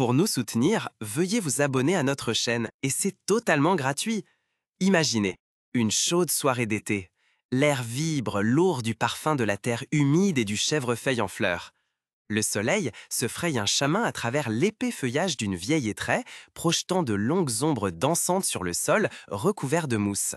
Pour nous soutenir, veuillez vous abonner à notre chaîne et c'est totalement gratuit. Imaginez, une chaude soirée d'été. L'air vibre, lourd du parfum de la terre humide et du chèvrefeuille en fleurs. Le soleil se fraye un chemin à travers l'épais feuillage d'une vieille étraie, projetant de longues ombres dansantes sur le sol recouvert de mousse.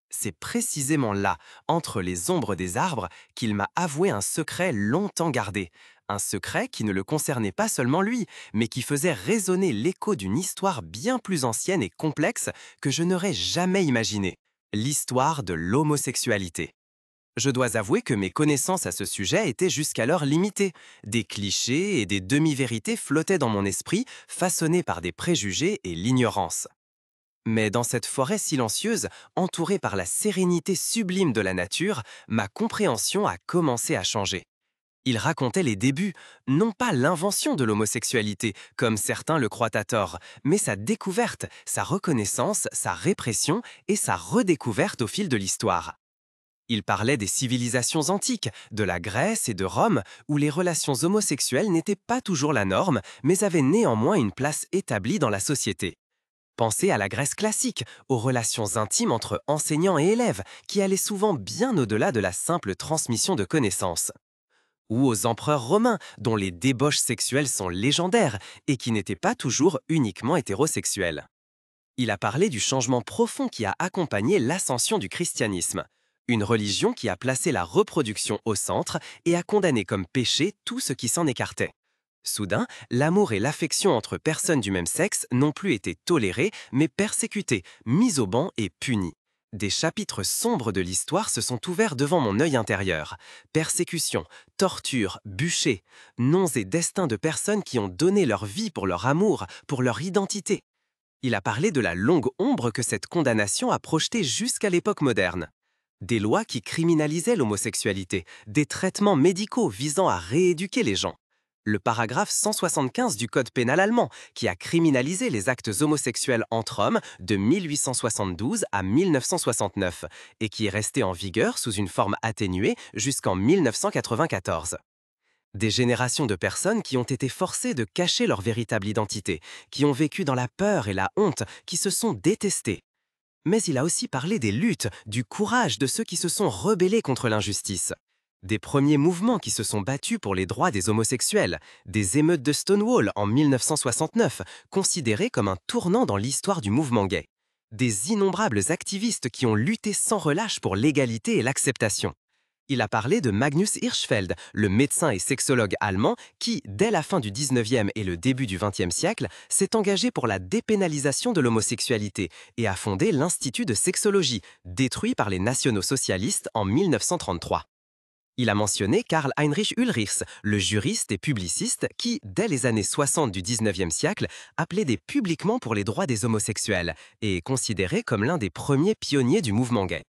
C'est précisément là, entre les ombres des arbres, qu'il m'a avoué un secret longtemps gardé. Un secret qui ne le concernait pas seulement lui, mais qui faisait résonner l'écho d'une histoire bien plus ancienne et complexe que je n'aurais jamais imaginée. L'histoire de l'homosexualité. Je dois avouer que mes connaissances à ce sujet étaient jusqu'alors limitées. Des clichés et des demi-vérités flottaient dans mon esprit, façonnés par des préjugés et l'ignorance. Mais dans cette forêt silencieuse, entourée par la sérénité sublime de la nature, ma compréhension a commencé à changer. Il racontait les débuts, non pas l'invention de l'homosexualité, comme certains le croient à tort, mais sa découverte, sa reconnaissance, sa répression et sa redécouverte au fil de l'histoire. Il parlait des civilisations antiques, de la Grèce et de Rome, où les relations homosexuelles n'étaient pas toujours la norme, mais avaient néanmoins une place établie dans la société. Pensez à la Grèce classique, aux relations intimes entre enseignants et élèves, qui allaient souvent bien au-delà de la simple transmission de connaissances. Ou aux empereurs romains, dont les débauches sexuelles sont légendaires et qui n'étaient pas toujours uniquement hétérosexuels. Il a parlé du changement profond qui a accompagné l'ascension du christianisme, une religion qui a placé la reproduction au centre et a condamné comme péché tout ce qui s'en écartait. Soudain, l'amour et l'affection entre personnes du même sexe n'ont plus été tolérés, mais persécutés, mis au ban et punis. Des chapitres sombres de l'histoire se sont ouverts devant mon œil intérieur. Persécutions, tortures, bûchers, noms et destins de personnes qui ont donné leur vie pour leur amour, pour leur identité. Il a parlé de la longue ombre que cette condamnation a projetée jusqu'à l'époque moderne. Des lois qui criminalisaient l'homosexualité, des traitements médicaux visant à rééduquer les gens. Le paragraphe 175 du Code pénal allemand, qui a criminalisé les actes homosexuels entre hommes de 1872 à 1969 et qui est resté en vigueur sous une forme atténuée jusqu'en 1994. Des générations de personnes qui ont été forcées de cacher leur véritable identité, qui ont vécu dans la peur et la honte, qui se sont détestées. Mais il a aussi parlé des luttes, du courage de ceux qui se sont rebellés contre l'injustice. Des premiers mouvements qui se sont battus pour les droits des homosexuels, des émeutes de Stonewall en 1969, considérées comme un tournant dans l'histoire du mouvement gay. Des innombrables activistes qui ont lutté sans relâche pour l'égalité et l'acceptation. Il a parlé de Magnus Hirschfeld, le médecin et sexologue allemand qui, dès la fin du 19e et le début du 20e siècle, s'est engagé pour la dépénalisation de l'homosexualité et a fondé l'Institut de sexologie, détruit par les nationaux-socialistes en 1933. Il a mentionné Karl Heinrich Ulrichs, le juriste et publiciste qui, dès les années 60 du 19e siècle, a plaidé publiquement pour les droits des homosexuels et est considéré comme l'un des premiers pionniers du mouvement gay.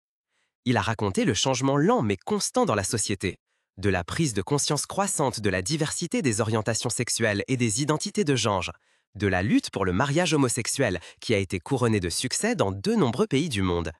Il a raconté le changement lent mais constant dans la société, de la prise de conscience croissante de la diversité des orientations sexuelles et des identités de genre, de la lutte pour le mariage homosexuel qui a été couronnée de succès dans de nombreux pays du monde,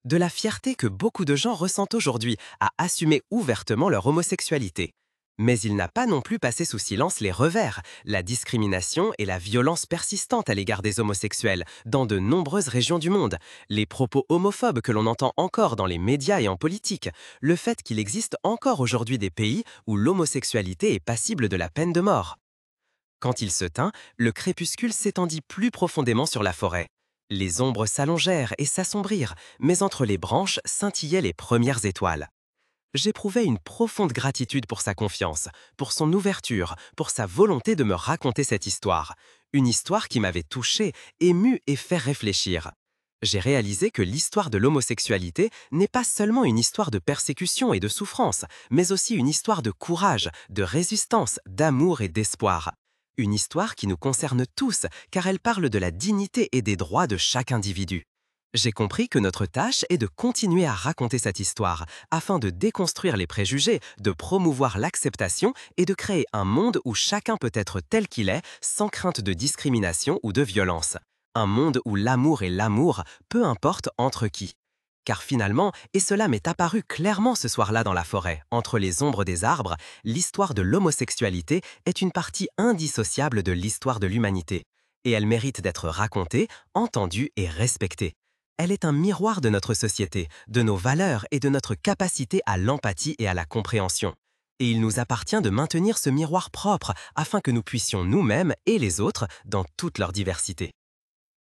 de la fierté que beaucoup de gens ressentent aujourd'hui à assumer ouvertement leur homosexualité. Mais il n'a pas non plus passé sous silence les revers, la discrimination et la violence persistante à l'égard des homosexuels dans de nombreuses régions du monde, les propos homophobes que l'on entend encore dans les médias et en politique, le fait qu'il existe encore aujourd'hui des pays où l'homosexualité est passible de la peine de mort. Quand il se tint, le crépuscule s'étendit plus profondément sur la forêt. Les ombres s'allongèrent et s'assombrirent, mais entre les branches scintillaient les premières étoiles. J'éprouvais une profonde gratitude pour sa confiance, pour son ouverture, pour sa volonté de me raconter cette histoire. Une histoire qui m'avait touché, ému et fait réfléchir. J'ai réalisé que l'histoire de l'homosexualité n'est pas seulement une histoire de persécution et de souffrance, mais aussi une histoire de courage, de résistance, d'amour et d'espoir. Une histoire qui nous concerne tous, car elle parle de la dignité et des droits de chaque individu. J'ai compris que notre tâche est de continuer à raconter cette histoire, afin de déconstruire les préjugés, de promouvoir l'acceptation et de créer un monde où chacun peut être tel qu'il est, sans crainte de discrimination ou de violence. Un monde où l'amour est l'amour, peu importe entre qui. car finalement, et cela m'est apparu clairement ce soir-là dans la forêt, entre les ombres des arbres, l'histoire de l'homosexualité est une partie indissociable de l'histoire de l'humanité. Et elle mérite d'être racontée, entendue et respectée. Elle est un miroir de notre société, de nos valeurs et de notre capacité à l'empathie et à la compréhension. Et il nous appartient de maintenir ce miroir propre afin que nous puissions nous-mêmes et les autres dans toute leur diversité.